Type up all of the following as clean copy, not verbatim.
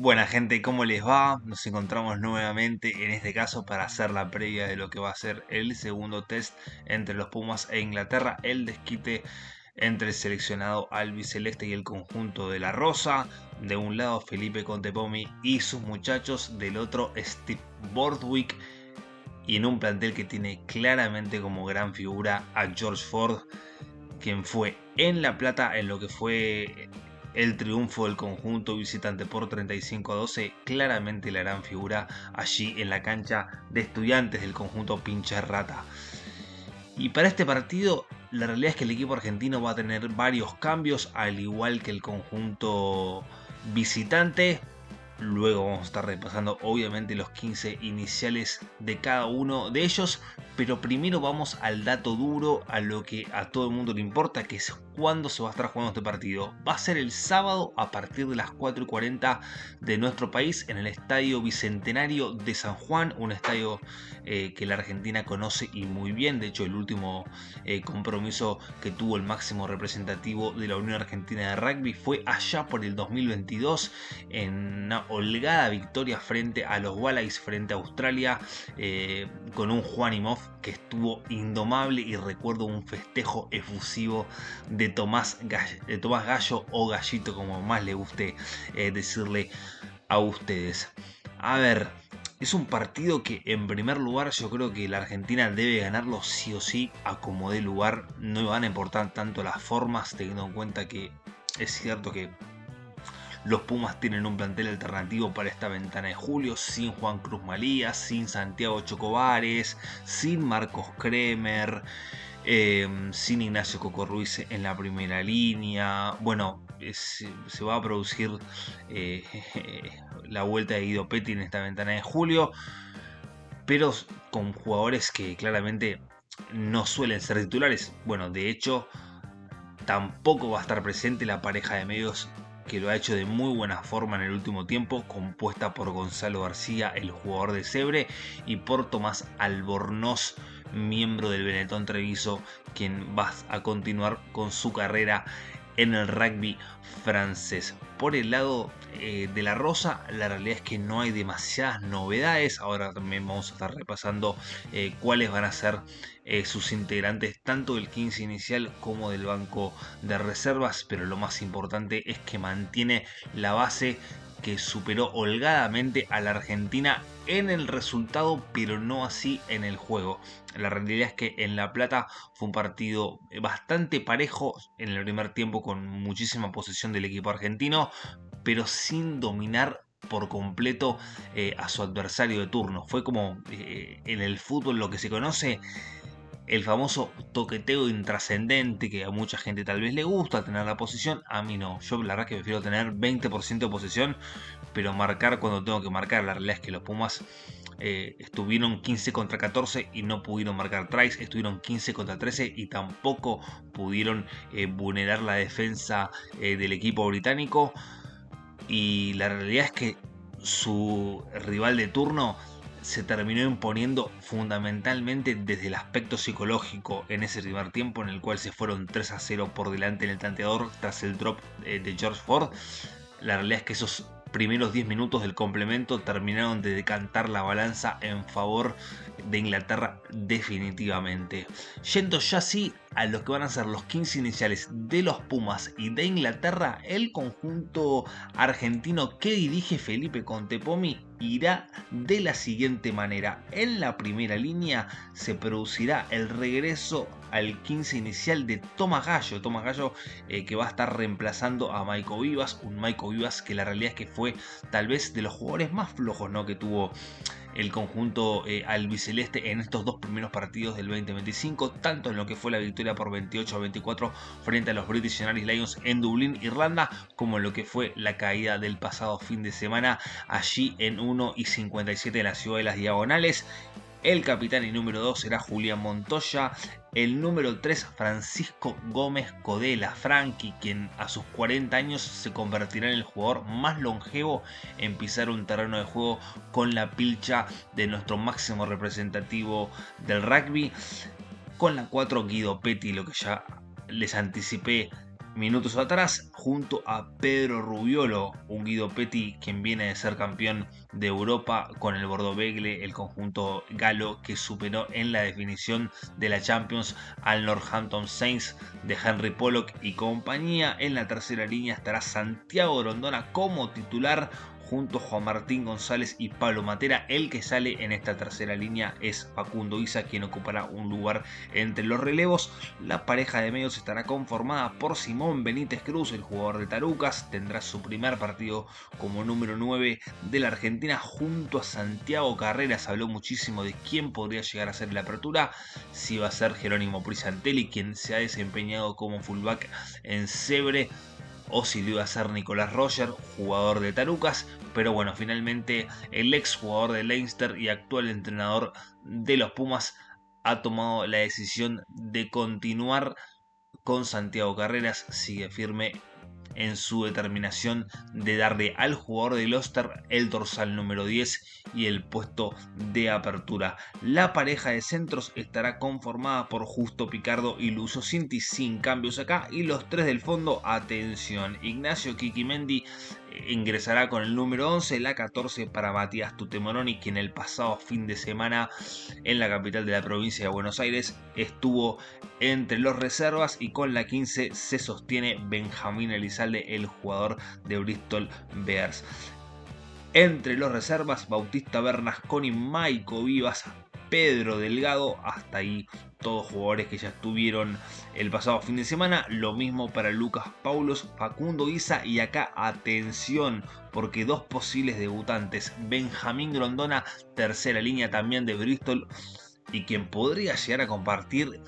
Buena gente, ¿cómo les va? Nos encontramos nuevamente en este caso para hacer la previa de lo que va a ser el segundo test entre los Pumas e Inglaterra, el desquite entre el seleccionado albiceleste y el conjunto de la Rosa. De un lado Felipe Contepomi y sus muchachos, del otro Steve Borthwick, y en un plantel que tiene claramente como gran figura a George Ford, quien fue en La Plata en lo que fue el triunfo del conjunto visitante por 35-12, claramente la gran figura allí en la cancha de Estudiantes del conjunto Pinche Rata. Y para este partido, la realidad es que el equipo argentino va a tener varios cambios, al igual que el conjunto visitante. Luego vamos a estar repasando obviamente los 15 iniciales de cada uno de ellos, pero primero vamos al dato duro, a lo que a todo el mundo le importa, que es cuándo se va a estar jugando este partido. Va a ser el sábado a partir de las 4:40 de nuestro país en el Estadio Bicentenario de San Juan, un estadio que la Argentina conoce y muy bien. De hecho, el último compromiso que tuvo el máximo representativo de la Unión Argentina de Rugby fue allá por el 2022 en una holgada victoria frente a los Wallabies, frente a Australia, con un Juanimov que estuvo indomable, y recuerdo un festejo efusivo de Tomás Gallo, o Gallito como más le guste decirle a ustedes. A ver, es un partido que en primer lugar yo creo que la Argentina debe ganarlo sí o sí, a como dé lugar. No van a importar tanto las formas, teniendo en cuenta que es cierto que los Pumas tienen un plantel alternativo para esta ventana de julio, sin Juan Cruz Malía, sin Santiago Chocobares, sin Marcos Kremer, sin Ignacio Coco Ruiz en la primera línea. Bueno, se va a producir eh, la vuelta de Guido Petti en esta ventana de julio, pero con jugadores que claramente no suelen ser titulares. Bueno, de hecho, tampoco va a estar presente la pareja de medios que lo ha hecho de muy buena forma en el último tiempo, compuesta por Gonzalo García, el jugador de Cebre, y por Tomás Albornoz, miembro del Benetton Treviso, quien va a continuar con su carrera en el rugby francés. Por el lado de la Rosa, la realidad es que no hay demasiadas novedades. Ahora también vamos a estar repasando cuáles van a ser sus integrantes, tanto del 15 inicial como del banco de reservas, pero lo más importante es que mantiene la base que superó holgadamente a la Argentina en el resultado, pero no así en el juego. La realidad es que en La Plata fue un partido bastante parejo en el primer tiempo, con muchísima posesión del equipo argentino, pero sin dominar por completo a su adversario de turno. Fue como en el fútbol lo que se conoce el famoso toqueteo intrascendente, que a mucha gente tal vez le gusta tener la posición. A mí no, yo la verdad que prefiero tener 20% de posesión, pero marcar cuando tengo que marcar. La realidad es que los Pumas estuvieron 15 contra 14 y no pudieron marcar tries, estuvieron 15 contra 13 y tampoco pudieron vulnerar la defensa del equipo británico. Y la realidad es que su rival de turno se terminó imponiendo fundamentalmente desde el aspecto psicológico en ese primer tiempo, en el cual se fueron 3-0 por delante en el tanteador tras el drop de George Ford. La realidad es que esos primeros 10 minutos del complemento terminaron de decantar la balanza en favor de Inglaterra definitivamente. Yendo ya así a lo que van a ser los 15 iniciales de los Pumas y de Inglaterra, el conjunto argentino que dirige Felipe Contepomi irá de la siguiente manera. En la primera línea se producirá el regreso al 15 inicial de Tomás Gallo, que va a estar reemplazando a Maico Vivas, un Maico Vivas que la realidad es que fue tal vez de los jugadores más flojos, ¿no?, que tuvo el conjunto albiceleste en estos dos primeros partidos del 2025, tanto en lo que fue la victoria por 28-24 frente a los British Irish Lions en Dublín, Irlanda, como en lo que fue la caída del pasado fin de semana allí en 1:57 de la ciudad de las Diagonales. El capitán y número 2 será Julián Montoya. El número 3, Francisco Gómez Codela, Frankie, quien a sus 40 años se convertirá en el jugador más longevo en pisar un terreno de juego con la pilcha de nuestro máximo representativo del rugby. Con la 4, Guido Petti, lo que ya les anticipé, minutos atrás, junto a Pedro Rubiolo, un Guido Petty quien viene de ser campeón de Europa con el Bordeaux Bègles, el conjunto galo que superó en la definición de la Champions al Northampton Saints de Henry Pollock y compañía. En la tercera línea estará Santiago Grondona como titular, junto a Juan Martín González y Pablo Matera. El que sale en esta tercera línea es Facundo Isa, quien ocupará un lugar entre los relevos. La pareja de medios estará conformada por Simón Benítez Cruz, el jugador de Tarucas. Tendrá su primer partido como número 9 de la Argentina junto a Santiago Carreras. Habló muchísimo de quién podría llegar a ser la apertura, si va a ser Jerónimo Prisantelli, quien se ha desempeñado como fullback en Cebre, o si lo iba a ser Nicolás Roger, jugador de Tarucas. Pero bueno, finalmente el ex jugador de Leinster y actual entrenador de los Pumas ha tomado la decisión de continuar con Santiago Carreras. Sigue firme en su determinación de darle al jugador de Gloucester el dorsal número 10 y el puesto de apertura. La pareja de centros estará conformada por Justo Picardo y Lucio Cinti, sin cambios acá, y los tres del fondo, atención, Ignacio Quiquimendi ingresará con el número 11, la 14 para Matías Tutemoroni, quien el pasado fin de semana en la capital de la provincia de Buenos Aires estuvo entre los reservas, y con la 15 se sostiene Benjamín Elizalde, el jugador de Bristol Bears. Entre los reservas, Bautista Bernasconi, Maico Vivas, Pedro Delgado, hasta ahí todos jugadores que ya estuvieron el pasado fin de semana. Lo mismo para Lucas Paulos, Facundo Isa, y acá atención, porque dos posibles debutantes, Benjamín Grondona, tercera línea también de Bristol, y quien podría llegar a compartir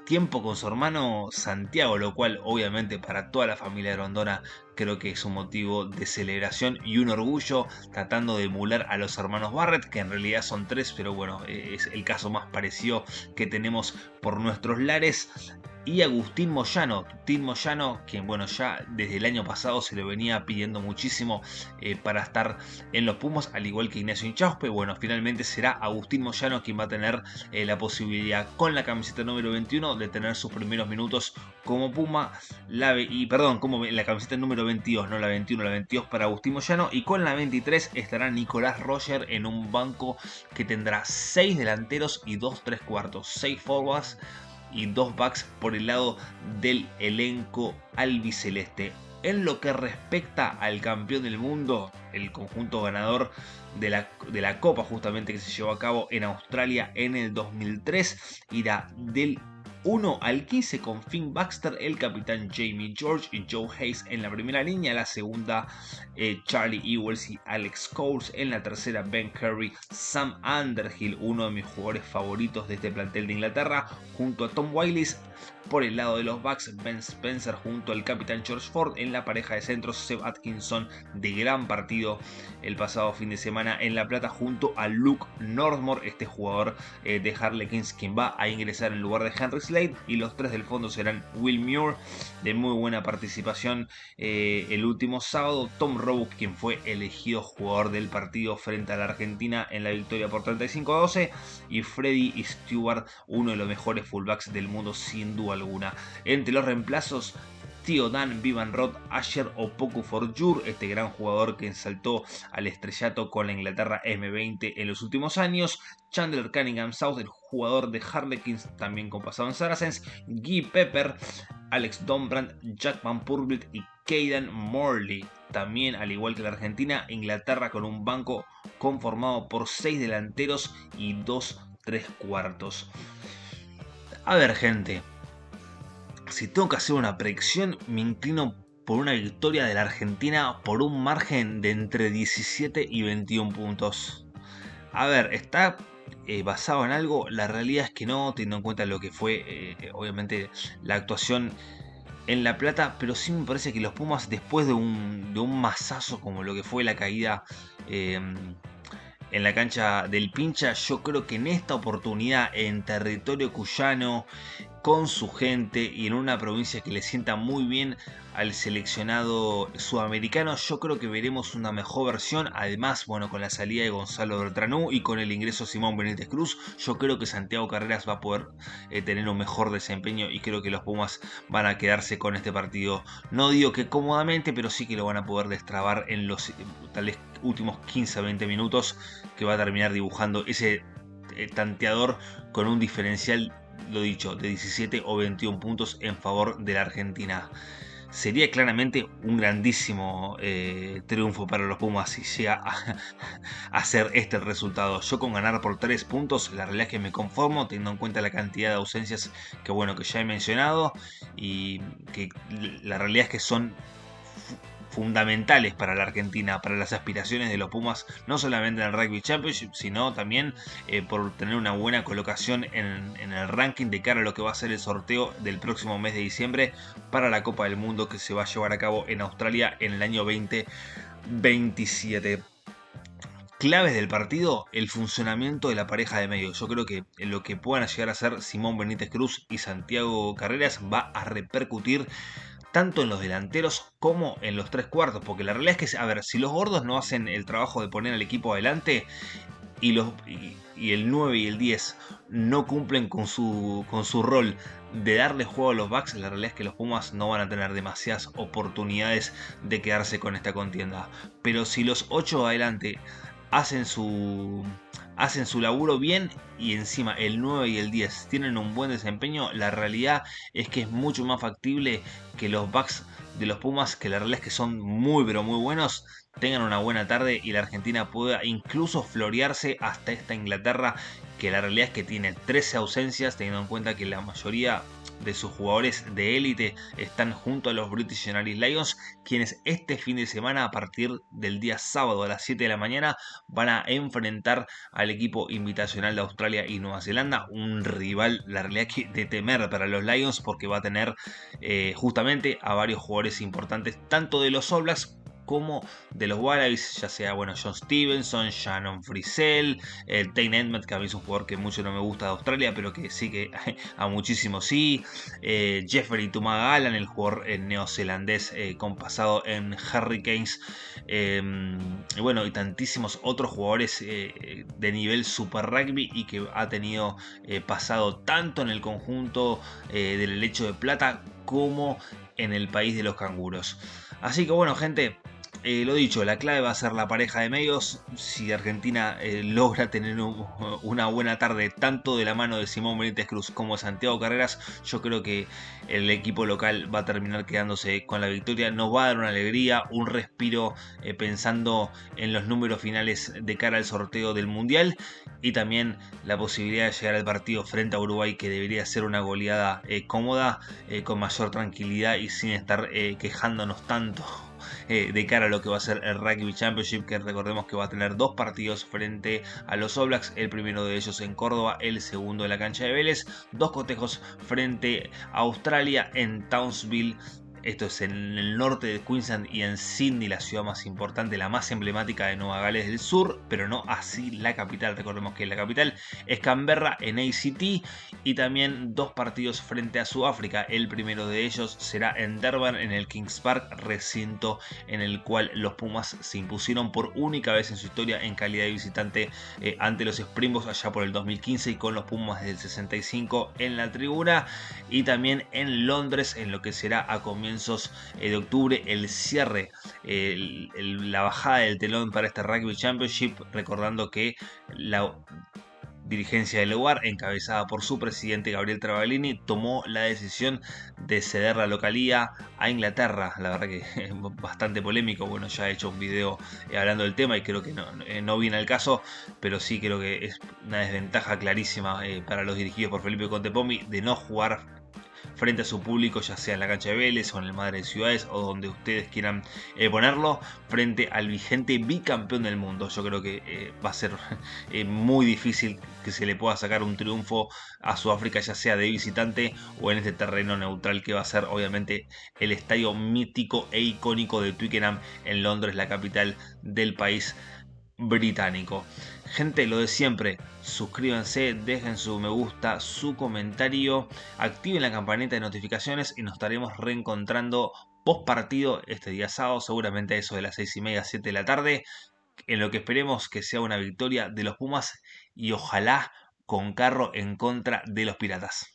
tiempo con su hermano Santiago, lo cual obviamente para toda la familia de Grondona creo que es un motivo de celebración y un orgullo, tratando de emular a los hermanos Barrett, que en realidad son tres, pero bueno, es el caso más parecido que tenemos por nuestros lares. Y Agustín Moyano, quien bueno, ya desde el año pasado se le venía pidiendo muchísimo para estar en los Pumas, al igual que Ignacio Inchauspe. Bueno, finalmente será Agustín Moyano quien va a tener la posibilidad con la camiseta número 21 de tener sus primeros minutos como Puma, como la camiseta número 22, no la 21, la 22 para Agustín Moyano, y con la 23 estará Nicolás Roger en un banco que tendrá 6 delanteros y 2 3 cuartos, 6 forwards y 2 backs por el lado del elenco albiceleste. En lo que respecta al campeón del mundo, el conjunto ganador de la Copa justamente que se llevó a cabo en Australia en el 2003, irá del 1 al 15 con Finn Baxter, el capitán Jamie George y Joe Hayes en la primera línea, la segunda Charlie Ewells y Alex Coles, en la tercera Ben Curry, Sam Underhill, uno de mis jugadores favoritos de este plantel de Inglaterra, junto a Tom Willis. Por el lado de los Bucks, Ben Spencer junto al capitán George Ford. En la pareja de centros, Seb Atkinson, de gran partido el pasado fin de semana en La Plata, junto a Luke Northmore, este jugador de Harlequins, quien va a ingresar en lugar de Henry Slade. Y los tres del fondo serán Will Muir, de muy buena participación el último sábado, Tom Rowe, quien fue elegido jugador del partido frente a la Argentina en la victoria por 35-12, y Freddy Stewart, uno de los mejores fullbacks del mundo sin duda alguna. Entre los reemplazos, Tío Dan, Vivan Roth, Asher Opoku Forjur, este gran jugador que saltó al estrellato con la Inglaterra M20 en los últimos años, Chandler Cunningham South, el jugador de Harlequins también con pasado en Saracens, Guy Pepper, Alex Dombrandt, Jack Van Purvliet y Caden Morley. También, al igual que la Argentina, Inglaterra con un banco conformado por 6 delanteros y 2 3 cuartos. A ver, gente, si tengo que hacer una predicción, me inclino por una victoria de la Argentina por un margen de entre 17 y 21 puntos. A ver, ¿está basado en algo? La realidad es que no, teniendo en cuenta lo que fue obviamente la actuación en La Plata, pero sí me parece que los Pumas, después de un masazo como lo que fue la caída en la cancha del Pincha, yo creo que en esta oportunidad en territorio cuyano con su gente y en una provincia que le sienta muy bien al seleccionado sudamericano. Yo creo que veremos una mejor versión. Además, bueno, con la salida de Gonzalo Bertranú y con el ingreso de Simón Benítez Cruz, yo creo que Santiago Carreras va a poder tener un mejor desempeño y creo que los Pumas van a quedarse con este partido. No digo que cómodamente, pero sí que lo van a poder destrabar en los tal vez últimos 15-20 minutos, que va a terminar dibujando ese tanteador con un diferencial, lo dicho, de 17 o 21 puntos en favor de la Argentina. Sería claramente un grandísimo triunfo para los Pumas si llega a hacer este el resultado. Yo con ganar por 3 puntos, la realidad es que me conformo, teniendo en cuenta la cantidad de ausencias que, bueno, que ya he mencionado, y que la realidad es que son fundamentales para la Argentina, para las aspiraciones de los Pumas, no solamente en el Rugby Championship, sino también por tener una buena colocación en el ranking de cara a lo que va a ser el sorteo del próximo mes de diciembre para la Copa del Mundo que se va a llevar a cabo en Australia en el año 2027. Claves del partido, el funcionamiento de la pareja de medio. Yo creo que lo que puedan llegar a ser Simón Benítez Cruz y Santiago Carreras va a repercutir tanto en los delanteros como en los tres cuartos, porque la realidad es que, a ver, si los gordos no hacen el trabajo de poner al equipo adelante y el 9 y el 10 no cumplen con su rol de darle juego a los backs, la realidad es que los Pumas no van a tener demasiadas oportunidades de quedarse con esta contienda. Pero si los 8 adelante hacen su laburo bien y encima el 9 y el 10 tienen un buen desempeño, la realidad es que es mucho más factible que los backs de los Pumas, que la realidad es que son muy pero muy buenos, tengan una buena tarde y la Argentina pueda incluso florearse hasta esta Inglaterra, que la realidad es que tiene 13 ausencias, teniendo en cuenta que la mayoría de sus jugadores de élite están junto a los British and Irish Lions, quienes este fin de semana a partir del día sábado a las 7 de la mañana van a enfrentar al equipo invitacional de Australia y Nueva Zelanda, un rival, la realidad que de temer para los Lions, porque va a tener justamente a varios jugadores importantes, tanto de los All Blacks como de los Wallabies, ya sea, bueno, John Stevenson, Shannon Frizzell, Tane Edmed, que a mí es un jugador que mucho no me gusta de Australia, pero que sí que a muchísimos sí, Jeffrey Tumagalan, el jugador neozelandés con pasado en Hurricanes, y bueno, y tantísimos otros jugadores de nivel Super Rugby y que ha tenido pasado tanto en el conjunto del Helecho de Plata como en el país de los canguros. Así que bueno, gente, lo dicho, la clave va a ser la pareja de medios. Si Argentina logra tener una buena tarde tanto de la mano de Simón Benítez Cruz como de Santiago Carreras, yo creo que el equipo local va a terminar quedándose con la victoria. Nos va a dar una alegría, un respiro pensando en los números finales de cara al sorteo del Mundial y también la posibilidad de llegar al partido frente a Uruguay, que debería ser una goleada cómoda, con mayor tranquilidad y sin estar quejándonos tanto de cara a lo que va a ser el Rugby Championship, que recordemos que va a tener dos partidos frente a los All Blacks, el primero de ellos en Córdoba, el segundo en la cancha de Vélez, dos cotejos frente a Australia en Townsville. Esto es en el norte de Queensland y en Sydney, la ciudad más importante, la más emblemática de Nueva Gales del Sur, pero no así la capital. Recordemos que la capital es Canberra en ACT, y también dos partidos frente a Sudáfrica. El primero de ellos será en Durban, en el Kings Park, recinto en el cual los Pumas se impusieron por única vez en su historia en calidad de visitante ante los Springboks allá por el 2015, y con los Pumas desde el 65 en la tribuna. Y también en Londres, en lo que será a comienzos de octubre el cierre, la bajada del telón para este Rugby Championship, recordando que la dirigencia del lugar, encabezada por su presidente Gabriel Travaglini, tomó la decisión de ceder la localía a Inglaterra. La verdad que es bastante polémico. Bueno, ya he hecho un video hablando del tema y creo que no viene al caso, pero sí creo que es una desventaja clarísima para los dirigidos por Felipe Contepomi de no jugar frente a su público, ya sea en la cancha de Vélez o en el Madre de Ciudades o donde ustedes quieran ponerlo, frente al vigente bicampeón del mundo. Yo creo que va a ser muy difícil que se le pueda sacar un triunfo a Sudáfrica, ya sea de visitante o en este terreno neutral que va a ser obviamente el estadio mítico e icónico de Twickenham en Londres, la capital del país británico. Gente, lo de siempre, suscríbanse, dejen su me gusta, su comentario, activen la campanita de notificaciones y nos estaremos reencontrando post partido este día sábado, seguramente a eso de las 6:30, 7 de la tarde, en lo que esperemos que sea una victoria de los Pumas y ojalá con carro en contra de los Piratas.